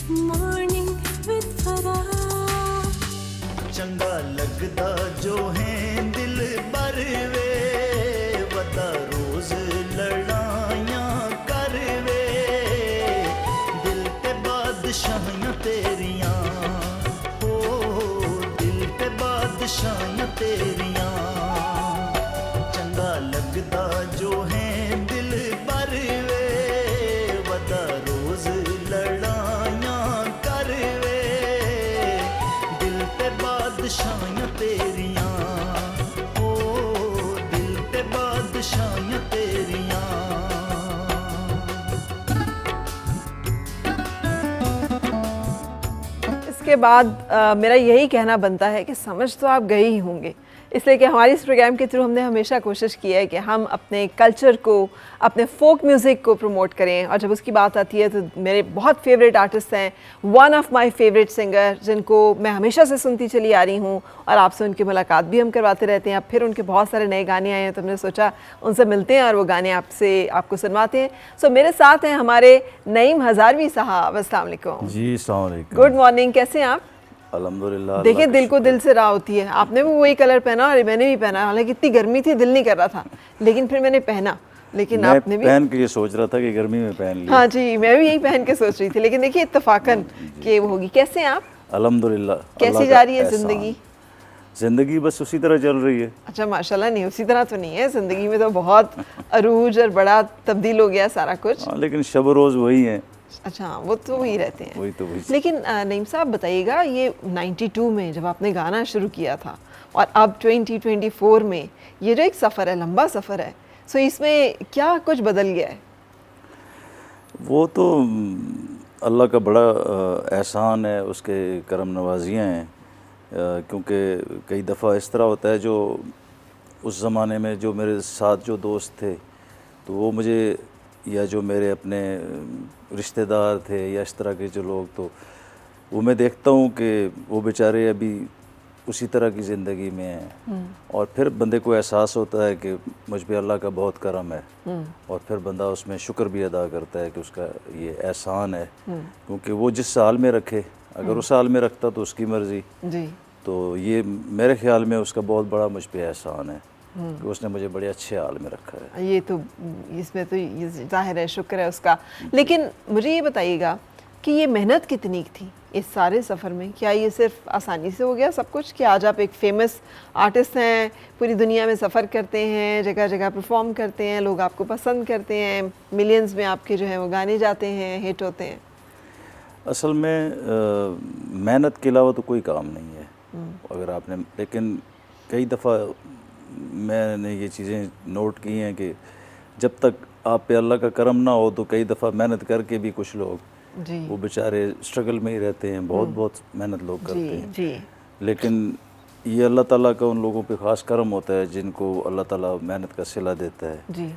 Morning with Farah. चंगा लगदा जो है दिल बर वे वदा रोज लड़ाइयां कर वे दिल ते बादशाहियां तेरियां हो दिल ते बादशाहियां तेरियां चंगा लगदा जो है दिल बर वे वदा रोज लड़ाइयां कर वे दिल ते बादशाहियां तेरियां ओ दिल ते बादशाहियां तेरियां। इसके बाद मेरा यही कहना बनता है कि समझ तो आप गए ही होंगे, इसलिए कि हमारे इस प्रोग्राम के थ्रू हमने हमेशा कोशिश की है कि हम अपने कल्चर को, अपने फोक म्यूज़िक को प्रमोट करें। और जब उसकी बात आती है तो मेरे बहुत फेवरेट आर्टिस्ट हैं, one of my favourite singer जिनको मैं हमेशा से सुनती चली आ रही हूँ और आपसे उनकी मुलाकात भी हम करवाते रहते हैं। अब फिर उनके बहुत सारे नए गाने आए हैं तो हमने सोचा उनसे मिलते हैं और वो गाने आपको सुनवाते हैं। सो मेरे साथ हैं हमारे नईम हज़ारवी साहब। अस्सलाम वालेकुम। जी अस्सलाम वालेकुम। गुड मॉर्निंग, कैसे हैं आप? अल्हम्दुलिल्लाह। देखिए दिल को दिल से राह होती है। आपने भी वही कलर पहना और मैंने भी पहना, हालांकि इतनी गर्मी थी दिल नहीं कर रहा था, लेकिन फिर मैंने पहना। लेकिन मैं आपने भी पहन के ये सोच रहा था कि गर्मी में पहन लिया। हाँ जी, मैं भी यही पहन के सोच रही थी, लेकिन देखिए इत्तेफाकन कि वो होगी। कैसे हैं आप? अल्हम्दुलिल्लाह। कैसी जा रही है जिंदगी? जिंदगी बस उसी तरह चल रही है। अच्छा माशाल्लाह। नहीं उसी तरह तो नहीं है, जिंदगी में तो बहुत अरूज और बड़ा तब्दील हो गया सारा कुछ। हाँ, लेकिन शब रोज़ वही है। अच्छा, वो तो वही रहते हैं। वही तो वही। लेकिन नईम साहब बताइएगा, ये 92 में जब आपने गाना शुरू किया था और अब 2024 में ये जो एक सफ़र है, लंबा सफ़र है, सो इसमें क्या कुछ बदल गया है? वो तो अल्लाह का बड़ा एहसान है, उसके करम नवाजियाँ हैं। क्योंकि कई दफ़ा इस तरह होता है, जो उस ज़माने में जो मेरे साथ जो दोस्त थे तो वो मुझे, या जो मेरे अपने रिश्तेदार थे या इस तरह के जो लोग, तो वो मैं देखता हूँ कि वो बेचारे अभी उसी तरह की ज़िंदगी में हैं। और फिर बंदे को एहसास होता है कि मुझ पे अल्लाह का बहुत करम है, और फिर बंदा उसमें शुक्र भी अदा करता है कि उसका ये एहसान है। क्योंकि वो जिस साल में रखे, अगर उस साल में रखता तो उसकी मर्ज़ी जी। तो ये मेरे ख़्याल में उसका बहुत बड़ा मुझ पे एहसान है कि उसने मुझे बड़े अच्छे हाल में रखा है। ये तो इसमें तो ये ज़ाहिर है, शुक्र है उसका। लेकिन मुझे ये बताइएगा कि ये मेहनत कितनी थी इस सारे सफ़र में? क्या ये सिर्फ आसानी से हो गया सब कुछ कि आज आप एक फ़ेमस आर्टिस्ट हैं, पूरी दुनिया में सफ़र करते हैं, जगह जगह परफॉर्म करते हैं, लोग आपको पसंद करते हैं, मिलियंस में आपके जो हैं वो गाने जाते हैं, हिट होते हैं? असल में मेहनत के अलावा तो कोई काम नहीं है अगर आपने, लेकिन कई दफ़ा मैंने ये चीज़ें नोट की हैं कि जब तक आप पे अल्लाह का करम ना हो तो कई दफ़ा मेहनत करके भी कुछ लोग जी। वो बेचारे स्ट्रगल में ही रहते हैं। बहुत मेहनत लोग करते हैं जी। लेकिन ये अल्लाह ताला का उन लोगों पे ख़ास करम होता है जिनको अल्लाह ताला मेहनत का सिला देता है। जी।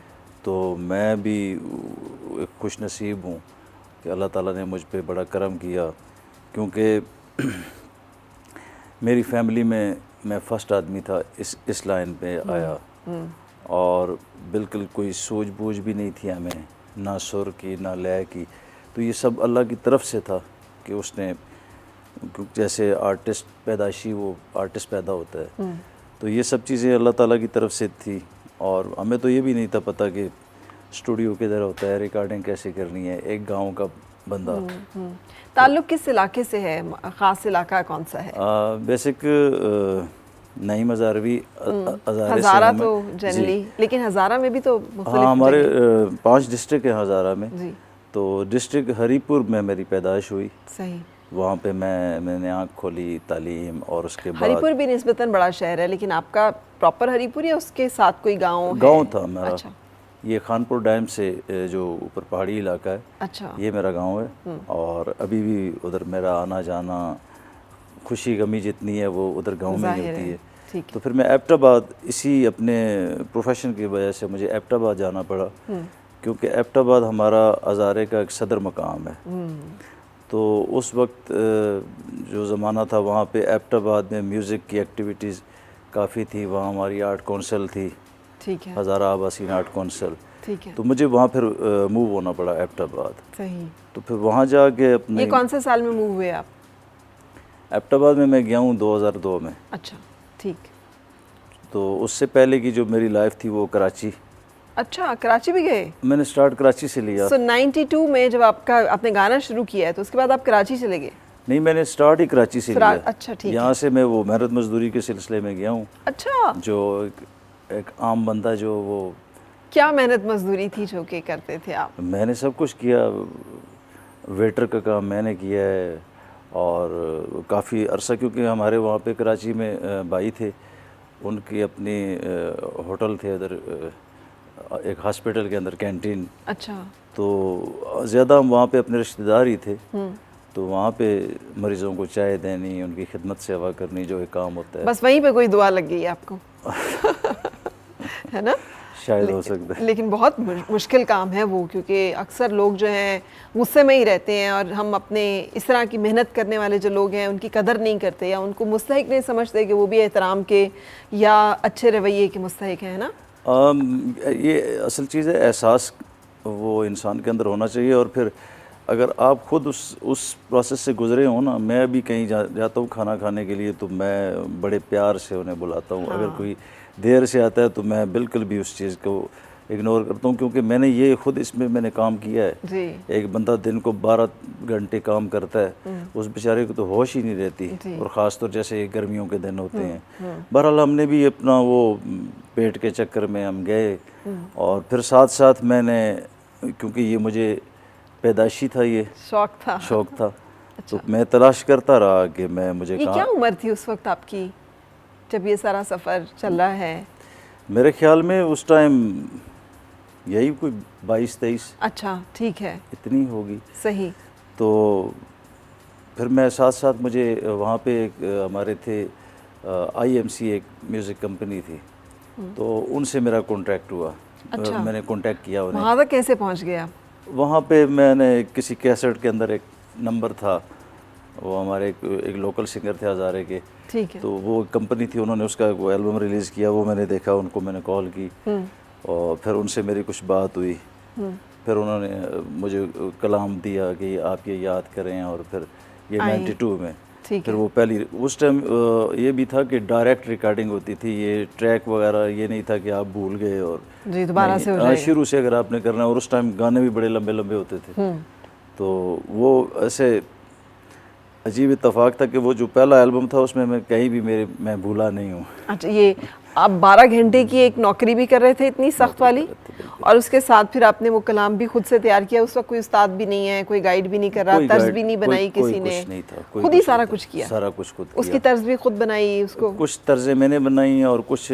तो मैं भी एक खुश नसीब हूँ कि अल्लाह ताला ने मुझ पे बड़ा करम किया, क्योंकि मेरी फैमिली में मैं फ़र्स्ट आदमी था इस लाइन पे आया, और बिल्कुल कोई सूझबूझ भी नहीं थी हमें, ना सुर की ना लय की। तो ये सब अल्लाह की तरफ से था कि उसने, जैसे आर्टिस्ट पैदाइशी वो आर्टिस्ट पैदा होता है, तो ये सब चीज़ें अल्लाह ताला की तरफ से थी। और हमें तो ये भी नहीं था पता कि स्टूडियो किधर होता है, रिकॉर्डिंग कैसे करनी है। एक गांव का बंदा। ताल्लुक़ किस इलाके से है? ख़ास इलाका कौन सा है? बेसिक नईम हज़ारवी हज़ारा तो जनरली, लेकिन हज़ारा में भी तो हाँ, हमारे 5 डिस्ट्रिक्ट हैं हज़ारा में। जी। तो डिस्ट्रिक्ट हरीपुर में मेरी पैदाइश हुई। सही। वहाँ पे मैंने आँख खोली तालीम, और उसके बाद हरीपुर भी निस्बतन बड़ा शहर है, लेकिन आपका प्रॉपर हरीपुर या उसके साथ कोई गांव है? गांव था मेरा। अच्छा। ये खानपुर डैम से जो ऊपर पहाड़ी इलाका है, अच्छा। ये मेरा गांव है। और अभी भी उधर मेरा आना जाना, खुशी गमी जितनी है वो उधर गांव में ही होती है। ठीक। तो फिर मैं एबटाबाद, इसी अपने प्रोफेशन की वजह से मुझे एबटाबाद जाना पड़ा, क्योंकि एबटाबाद हमारा हज़ारे का एक सदर मकाम है। तो उस वक्त जो ज़माना था वहाँ पे एबटाबाद में म्यूज़िक की एक्टिविटीज़ काफ़ी थी। वहाँ हमारी आर्ट कौंसल थी, ठीक है। हज़ारा आबासीन आर्ट कौंसल। ठीक है। तो मुझे वहाँ फिर मूव होना पड़ा एबटाबाद। सही। तो फिर वहाँ जाके अपने ये कौन से साल में मूव हुए आप? एबटाबाद में मैं गया हूँ 2002 में। अच्छा, ठीक। तो उससे पहले की जो मेरी लाइफ थी वो कराची। अच्छा, कराची भी गए? मैंने स्टार्ट कराची से लिया। सो 92 में जब आपने गाना शुरू किया है तो उसके बाद आप कराची चले गए? नहीं, मैंने स्टार्ट ही कराची से लिया। अच्छा, ठीक है। यहाँ से मैं वो मेहनत मजदूरी के सिलसिले में गया हूँ। अच्छा। जो एक आम बंदा जो वो क्या मेहनत मजदूरी थी जो कि करते थे आप? मैंने सब कुछ किया। वेटर का काम मैंने किया है और काफ़ी अरसा, क्योंकि हमारे वहाँ पे कराची में भाई थे, उनकी अपनी होटल थे उधर, एक हॉस्पिटल के अंदर कैंटीन। अच्छा। तो ज़्यादा हम वहाँ पे अपने रिश्तेदार ही थे, तो वहाँ पे मरीज़ों को चाय देनी, उनकी खिदमत सेवा करनी, जो एक काम होता है। बस वहीं पे कोई दुआ लग गई आपको है ना? शायद हो सकता है। लेकिन बहुत मुश्किल काम है वो, क्योंकि अक्सर लोग जो हैं गुस्से में ही रहते हैं और हम अपने इस तरह की मेहनत करने वाले जो लोग हैं उनकी कदर नहीं करते या उनको मुस्तहिक नहीं समझते कि वो भी एहतराम के या अच्छे रवैये के मुस्तहिक हैं, है ना? ये असल चीज़ है, एहसास वो इंसान के अंदर होना चाहिए। और फिर अगर आप खुद उस प्रोसेस से गुजरे हो ना, मैं भी कहीं जाता हूँ खाना खाने के लिए तो मैं बड़े प्यार से उन्हें बुलाता हूँ। अगर कोई देर से आता है तो मैं बिल्कुल भी उस चीज़ को इग्नोर करता हूँ, क्योंकि मैंने ये खुद इसमें मैंने काम किया है जी। एक बंदा दिन को 12 घंटे काम करता है, उस बेचारे को तो होश ही नहीं रहती, और ख़ास तौर जैसे गर्मियों के दिन होते हैं। बहरहाल हमने भी अपना वो पेट के चक्कर में हम गए, और फिर साथ साथ मैंने, क्योंकि ये मुझे पैदाइशी था, ये शौक था अच्छा। तो मैं तलाश करता रहा कि मुझे ये क्या उम्र थी उस वक्त आपकी जब ये सारा सफ़र चल रहा है? मेरे ख्याल में उस टाइम यही कोई 22-23। अच्छा, ठीक है, इतनी होगी। सही। तो फिर मैं साथ साथ मुझे वहाँ पे एक हमारे थे IMC एक म्यूज़िक कंपनी थी, तो उनसे मेरा कॉन्ट्रैक्ट हुआ। अच्छा। मैंने कॉन्टैक्ट किया उन्हें। वहाँ तक कैसे पहुँच गए आप? वहाँ पे मैंने किसी कैसेट के अंदर एक नंबर था, वो हमारे एक लोकल सिंगर थे हज़ारे के, ठीक है। तो वो कंपनी थी, उन्होंने उसका वो एल्बम रिलीज़ किया, वो मैंने देखा, उनको मैंने कॉल की और फिर उनसे मेरी कुछ बात हुई। फिर उन्होंने मुझे कलाम दिया कि आप ये याद करें, और फिर ये 92 में फिर वो पहली उस टाइम ये भी था कि डायरेक्ट रिकॉर्डिंग होती थी, ये ट्रैक वगैरह ये नहीं था कि आप भूल गए और जी दोबारा से हो जाएगा। शुरू से अगर आपने करना है, और उस टाइम गाने भी बड़े लंबे लंबे होते थे। तो वो ऐसे अजीब इत्तेफाक था कि वो जो पहला एल्बम था उसमें मैं कहीं भी मैं भूला नहीं हूँ। अच्छा, ये आप 12 घंटे की एक नौकरी भी कर रहे थे इतनी सख्त वाली, और उसके साथ फिर आपने वो कलाम भी खुद से तैयार किया। उस वक्त कोई उस्ताद भी नहीं है, कोई गाइड भी नहीं कर रहा, तर्ज भी नहीं बनाई किसी ने, खुद ही सारा कुछ किया। सारा कुछ खुद उसकी तर्ज भी खुद बनाई, उसको कुछ तर्जें मैंने बनाई और कुछ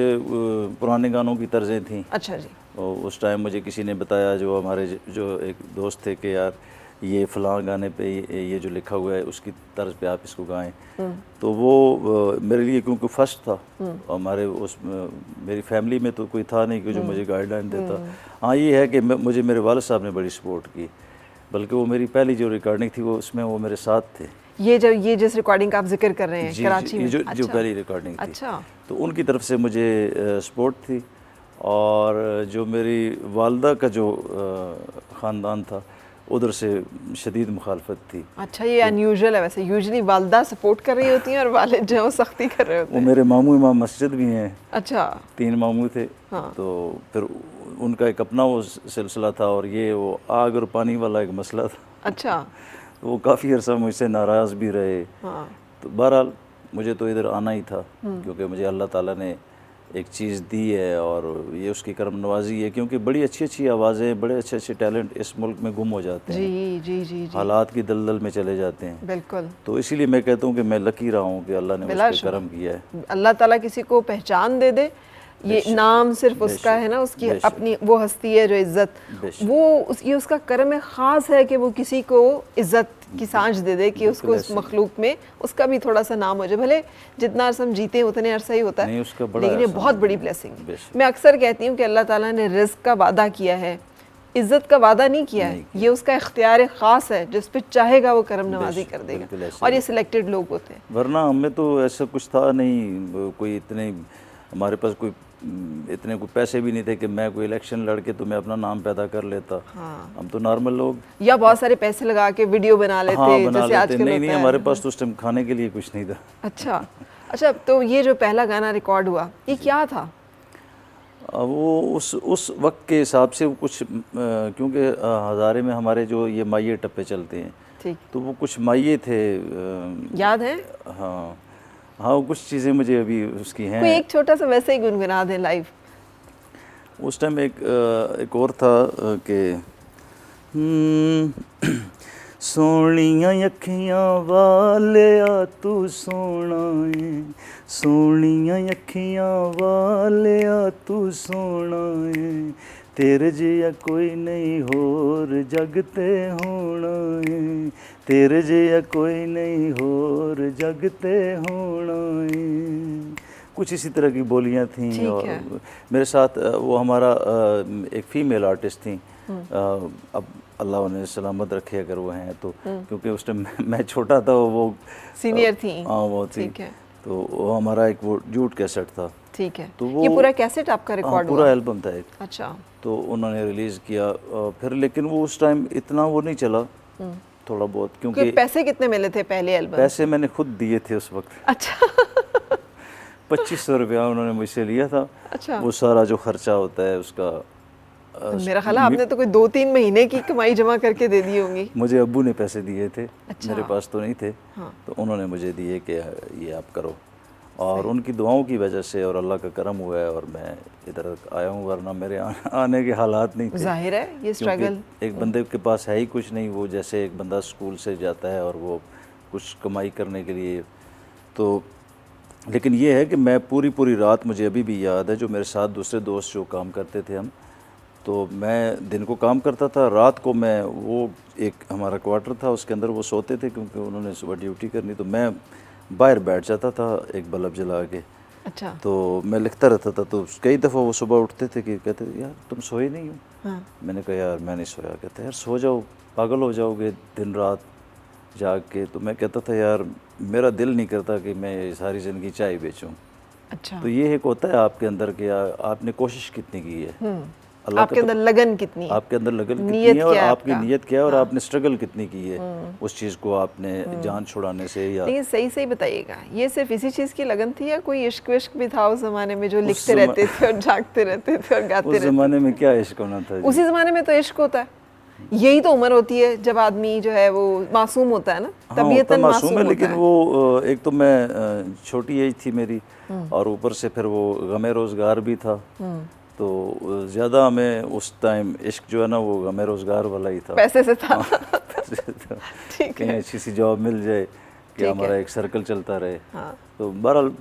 पुराने गानों की तर्जें थी। अच्छा जी। और उस टाइम मुझे किसी ने बताया, जो हमारे जो एक दोस्त थे, कि यार ये फ़लाँ गाने पे ये जो लिखा हुआ है उसकी तर्ज पे आप इसको गाएं। तो वो मेरे लिए, क्योंकि फर्स्ट था हमारे मेरी फैमिली में तो कोई था नहीं कि जो मुझे गाइडलाइन देता। हाँ, ये है कि मुझे मेरे वालिद साहब ने बड़ी सपोर्ट की, बल्कि वो मेरी पहली जो रिकॉर्डिंग थी वो उसमें वो मेरे साथ थे। ये जिस रिकॉर्डिंग का आप जिक्र कर रहे हैं कराची में, जो पहली रिकॉर्डिंग थी। अच्छा। तो उनकी तरफ से मुझे सपोर्ट थी, और जो मेरी वालदा का जो ख़ानदान था उधर से शदीद मुखालफत थी। अच्छा, ये अनयूजुअल है वैसे, यूजुअली वालदा सपोर्ट कर रही होती हैं और वालिद जो है वो सख्ती कर रहे होते हैं। वो मेरे मामू इमाम मस्जिद भी हैं। अच्छा। 3 मामू थे। हाँ। तो फिर उनका एक अपना वो सिलसिला था, और ये वो आग और पानी वाला एक मसला था। अच्छा। तो वो काफ़ी अर्सा मुझसे नाराज़ भी रहे। हाँ। तो बहरहाल मुझे तो इधर आना ही था, क्योंकि मुझे अल्लाह ताला ने एक चीज़ दी है, और ये उसकी करम नवाजी है, क्योंकि बड़ी अच्छी अच्छी आवाज़ें, बड़े अच्छे अच्छे टैलेंट इस मुल्क में गुम हो जाते हैं। जी जी जी जी। हालात की दलदल में चले जाते हैं। बिल्कुल। तो इसीलिए मैं कहता हूँ कि मैं लकी रहा हूँ कि अल्लाह ने मुझ पर करम किया है। अल्लाह ताला किसी को पहचान दे दे, ये नाम सिर्फ उसका है ना, उसकी अपनी वो हस्ती है जो इज़्ज़त, वो ये उसका करम है ख़ास है कि वो किसी को इज़्ज़त की सांझ दे दे, कि उसको उस मखलूक में उसका भी थोड़ा सा नाम हो जाए। भले जितना अर्सा हम जीते हैं उतने अर्सा ही होता है, लेकिन ये बहुत बड़ी ब्लेसिंग है। मैं अक्सर कहती हूँ कि अल्लाह ताला ने रिज़्क़ का वादा किया है, इज़्ज़त का वादा नहीं किया है। ये उसका इख्तियार ख़ास है, जिस पे चाहेगा वो करम नवाजी कर देगा, और ये सिलेक्टेड लोग होते हैं। वरना हमें तो ऐसा कुछ था नहीं, कोई इतने हमारे पास कोई इतने कोई पैसे भी नहीं थे कि मैं कोई इलेक्शन लड़के तो मैं अपना नाम पैदा कर लेता। हम तो नॉर्मल लोग, या बहुत सारे पैसे लगा के वीडियो बना लेते, हाँ बना जैसे लेते। आजकल नहीं होता नहीं, है। हमारे पास तो उस टाइम खाने के लिए कुछ नहीं था। अच्छा अच्छा, तो ये जो पहला गाना रिकॉर्ड हुआ ये क्या था? वो उस वक्त के हिसाब से वो कुछ क्योंकि हज़ारे में हमारे जो ये माइये टप्पे चलते हैं, ठीक, तो वो कुछ माइये थे। याद है? हाँ हाँ, वो कुछ चीज़ें मुझे अभी उसकी हैं। कोई एक छोटा सा वैसे ही गुनगुना दें लाइव। उस टाइम एक और था कि सोनिया अखियां वालिया तू सोना है, सोनिया अखियां वालिया तू सोना है, तेरे जिया कोई नहीं होर जग ते होना है, तेरे जिया कोई नहीं होर जग ते होना है। कुछ इसी तरह की बोलियां थीं। और मेरे साथ वो हमारा एक फ़ीमेल आर्टिस्ट थी, अब अल्लाह उन्हें सलामत रखे अगर वो हैं तो, क्योंकि उस टाइम मैं छोटा था, वो सीनियर थी। हाँ वो थी। तो वो हमारा एक वो जूट कैसेट था। ठीक है, तो वो ये पूरा कैसेट आपका रिकॉर्ड हुआ? पूरा एल्बम था एक। अच्छा। तो उन्होंने रिलीज़ किया फिर, लेकिन वो उस टाइम इतना वो नहीं चला, थोड़ा बहुत, क्योंकि पैसे कितने मिले थे पहले एल्बम? पैसे मैंने खुद दिए थे उस वक्त। अच्छा 2500 रुपया उन्होंने मुझसे लिया था। अच्छा। वो सारा जो खर्चा होता है उसका, मेरा ख्याल आपने तो कोई 2-3 महीने की कमाई जमा करके दे दी होंगी। मुझे अब्बू ने पैसे दिए थे। अच्छा। मेरे पास तो नहीं थे। हाँ। तो उन्होंने मुझे दिए कि ये आप करो, और उनकी दुआओं की वजह से और अल्लाह का करम हुआ है और मैं इधर आया हूँ, वरना मेरे आने के हालात नहीं थे। जाहिर है ये स्ट्रगल, एक बंदे के पास है ही कुछ नहीं, वो जैसे एक बंदा स्कूल से जाता है और वो कुछ कमाई करने के लिए, तो लेकिन ये है कि मैं पूरी रात, मुझे अभी भी याद है, जो मेरे साथ दूसरे दोस्त जो काम करते थे हम, तो मैं दिन को काम करता था, रात को मैं, वो एक हमारा क्वार्टर था उसके अंदर वो सोते थे क्योंकि उन्होंने सुबह ड्यूटी करनी, तो मैं बाहर बैठ जाता था एक बल्ब जला के। अच्छा। तो मैं लिखता रहता था। तो कई दफ़ा वो सुबह उठते थे कि कहते यार तुम सोए नहीं हो। हाँ। मैंने कहा यार मैं नहीं सोया। कहते यार सो जाओ, पागल हो जाओगे दिन रात जाग के। तो मैं कहता था यार मेरा दिल नहीं करता कि मैं सारी ज़िंदगी चाय बेचूं। अच्छा। तो ये एक होता है आपके अंदर कि आपने कोशिश कितनी की है, अल्लाह आपके अंदर लगन कितनी है, आपके अंदर लगन कितनी नियत है, और क्या है आपकी आपका? नीयत क्या है, और आपने स्ट्रगल कितनी की है उस चीज़ को आपने जान छुड़ाने से। या लेकिन सही बताइएगा, ये सिर्फ इसी चीज़ की लगन थी या कोई इश्क विश्क भी था उस ज़माने में, जो लिखते रहते थे और जागते रहते थे और गाते रहते थे? उस ज़माने में क्या इश्क होना था? उसी ज़माने में तो इश्क होता है, यही तो उम्र होती है जब आदमी जो है वो मासूम होता है ना, तबीयतन मासूम है। लेकिन वो एक तो मैं छोटी एज थी मेरी, और ऊपर से फिर वो गमे रोज़गार भी था, तो ज़्यादा हमें उस टाइम इश्क जो है ना वो गमे रोज़गार वाला ही था, पैसे से था। ठीक है, अच्छी सी जॉब मिल जाए कि हमारा एक सर्कल चलता रहे। हाँ। तो बहरहाल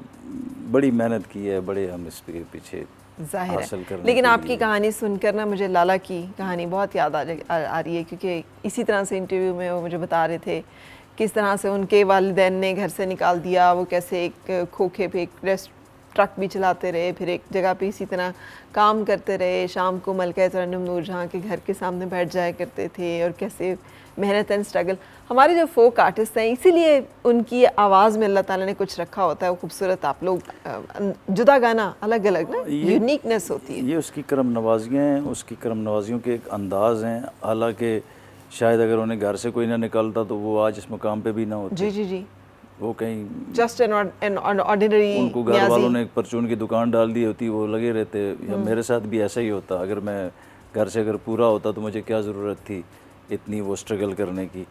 बड़ी मेहनत की है, बड़े हम इसके पीछे जाहिर हासिल है। करने लेकिन के आपकी लिए। कहानी सुनकर ना मुझे लाला की कहानी बहुत याद आ रही है, क्योंकि इसी तरह से इंटरव्यू में वो मुझे बता रहे थे किस तरह से उनके वालिदैन ने घर से निकाल दिया, वो कैसे एक खोखे पे एक ट्रक भी चलाते रहे, फिर एक जगह पे इसी तरह काम करते रहे, शाम को मलका तरन्नुम नूरजहां के घर के सामने बैठ जाया करते थे, और कैसे मेहनत एंड स्ट्रगल। हमारे जो फोक आर्टिस्ट हैं, इसीलिए उनकी आवाज़ में अल्लाह ताला ने कुछ रखा होता है, वो खूबसूरत। आप लोग जुदा गाना अलग अलग ना, यूनिकनेस होती है। ये उसकी करम नवाजियाँ हैं, उसकी करम नवाजियों के एक अंदाज़ हैं। हालांकि शायद अगर उन्हें घर से कोई ना निकालता तो वो आज इस मुकाम पे भी ना होते। जी जी जी। वो कहीं जस्ट एन ऑर्डिनरी, उनको घर वालों ने एक परचून की दुकान डाल दी होती, वो लगे रहते। या मेरे साथ भी ऐसा ही होता, अगर मैं घर से अगर पूरा होता तो मुझे क्या ज़रूरत थी इतनी वो स्ट्रगल करने की।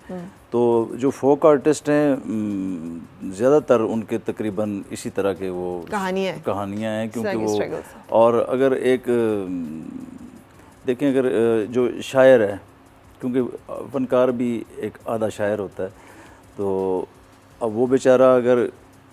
तो जो फोक आर्टिस्ट हैं ज़्यादातर उनके तकरीबन इसी तरह के वो कहानियाँ हैं, क्योंकि वो, और अगर एक देखें, अगर जो शायर है, क्योंकि फनकार भी एक आधा शायर होता है, तो अब वो बेचारा अगर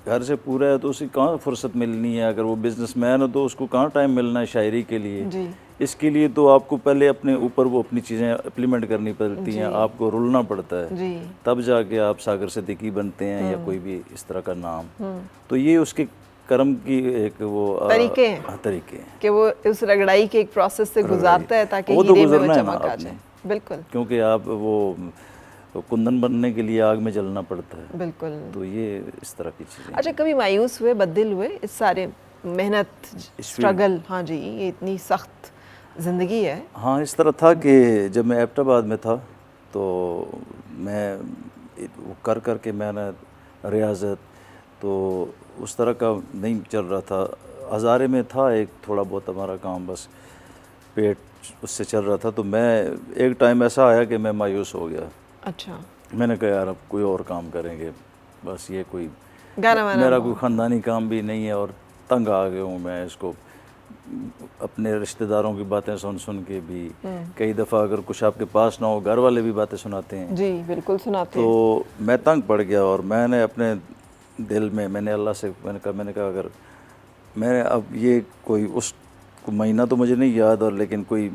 घर से पूरा है तो उसे कहाँ फुर्सत मिलनी है, अगर वो बिजनेसमैन हो तो उसको कहाँ टाइम मिलना है शायरी के लिए जी। इसके लिए तो आपको पहले अपने ऊपर वो अपनी चीज़ें इम्प्लीमेंट करनी पड़ती हैं, आपको रुलना पड़ता है जी। तब जाके आप सागर सिद्दीकी बनते हैं या कोई भी इस तरह का नाम। तो ये उसके कर्म की एक वो तरीके हैं कि वो उस रगड़ाई के एक प्रोसेस से गुजारता है ताकि हीरे में वो चमक आ जाए। बिल्कुल, क्योंकि आप वो कुंदन बनने के लिए आग में जलना पड़ता है। बिल्कुल। तो ये इस तरह की चीज़ें। अच्छा, कभी मायूस हुए, बददिल हुए इस सारे मेहनत, स्ट्रगल, हाँ जी, ये इतनी सख्त ज़िंदगी है। हाँ, इस तरह था कि जब मैं एबटाबाद में था तो मैं वो कर के मेहनत, रियाजत, तो उस तरह का नहीं चल रहा था। हज़ारे में था एक थोड़ा बहुत हमारा काम, बस पेट उससे चल रहा था। तो मैं एक टाइम ऐसा आया कि मैं मायूस हो गया। अच्छा, मैंने कहा यार अब कोई और काम करेंगे, बस ये कोई गाना वाना मेरा कोई ख़ानदानी काम भी नहीं है और तंग आ गया हूँ मैं इसको। अपने रिश्तेदारों की बातें सुन सुन के भी कई दफ़ा अगर कुछ आपके पास ना हो, घर वाले भी बातें सुनाते हैं, जी बिल्कुल सुनाते हैं। तो मैं तंग पड़ गया और मैंने अपने दिल में मैंने अल्लाह से मैंने कहा अगर मैं अब ये कोई उस महीना तो मुझे नहीं याद, और लेकिन कोई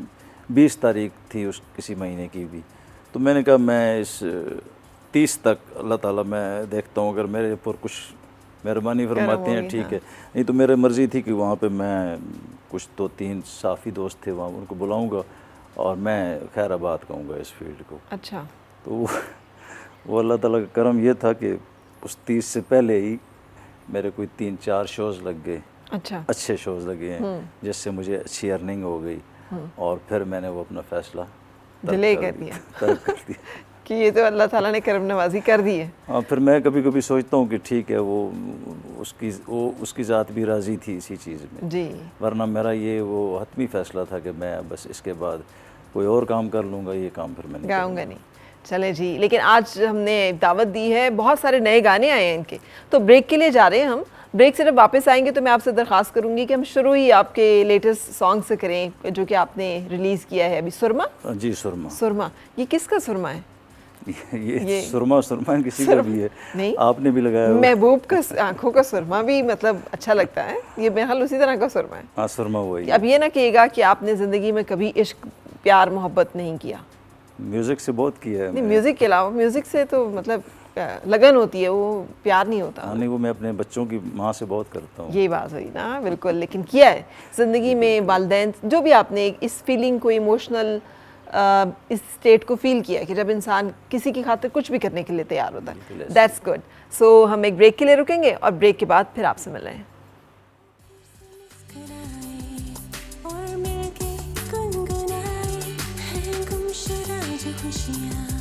20 तारीख थी उस किसी महीने की भी, तो मैंने कहा मैं इस 30 तक अल्लाह ताला मैं देखता हूँ, अगर मेरे ऊपर कुछ मेहरबानी फरमाते हैं ठीक है, नहीं तो मेरी मर्ज़ी थी कि वहाँ पे मैं कुछ 2-3 साफ़ी दोस्त थे वहाँ, उनको बुलाऊँगा और मैं खैराबाद कहूँगा इस फील्ड को। अच्छा, तो वो अल्लाह ताला का करम ये था कि उस 30 से पहले ही मेरे कोई 3-4 शोज़ लग गए, अच्छा, अच्छे शोज़ लगे हैं, जिससे मुझे अच्छी अर्निंग हो गई, और फिर मैंने वो अपना फ़ैसला डिले कर दिया तर्क कर दिया कि ये तो अल्लाह ताला ने करम नवाजी कर दी है। हाँ, फिर मैं कभी कभी सोचता हूँ कि ठीक है, वो उसकी ज़ात भी राज़ी थी इसी चीज़ में, जी, वरना मेरा ये वो हतमी फ़ैसला था कि मैं बस इसके बाद कोई और काम कर लूँगा, ये काम फिर मैं नहीं गाऊंगा नहीं। चले जी, लेकिन आज हमने दावत दी है, बहुत सारे नए गाने आए हैं इनके, तो ब्रेक के लिए जा रहे हैं हम। ब्रेक से जब वापस आएंगे तो मैं आपसे दरख्वास्त करूंगी कि हम शुरू ही आपके लेटेस्ट सॉन्ग से करें जो कि आपने रिलीज़ किया है अभी, सुरमा। जी, सुरमा। सुरमा, ये किसका सुरमा है? ये सुरमा किसी का भी है, नहीं, आपने भी लगाया हुआ। महबूब का आंखों का सुरमा भी मतलब अच्छा लगता है, ये मेरे ख्याल उसी तरह का सुरमा है। हाँ, सुरमा वही। अब ये ना कहिएगा कि आपने ज़िंदगी में कभी इश्क, प्यार, मोहब्बत नहीं किया। म्यूज़िक से बहुत किया है नहीं, मैंने। म्यूज़िक के अलावा, म्यूज़िक से तो मतलब लगन होती है, वो प्यार नहीं होता। हाँ, नहीं, वो मैं अपने बच्चों की माँ से बहुत करता हूँ। यही बात हुई ना, बिल्कुल। लेकिन किया है ज़िंदगी में, वालिदैन जो भी आपने इस फीलिंग को, इमोशनल इस स्टेट को फील किया कि जब इंसान किसी की खातिर कुछ भी करने के लिए तैयार होता है। That's good. सो हम एक ब्रेक के लिए रुकेंगे और ब्रेक के बाद फिर आपसे मिल रहे हैं। और मिलके गुनगुनाए हैं गुमशुदा जो खुशियाँ।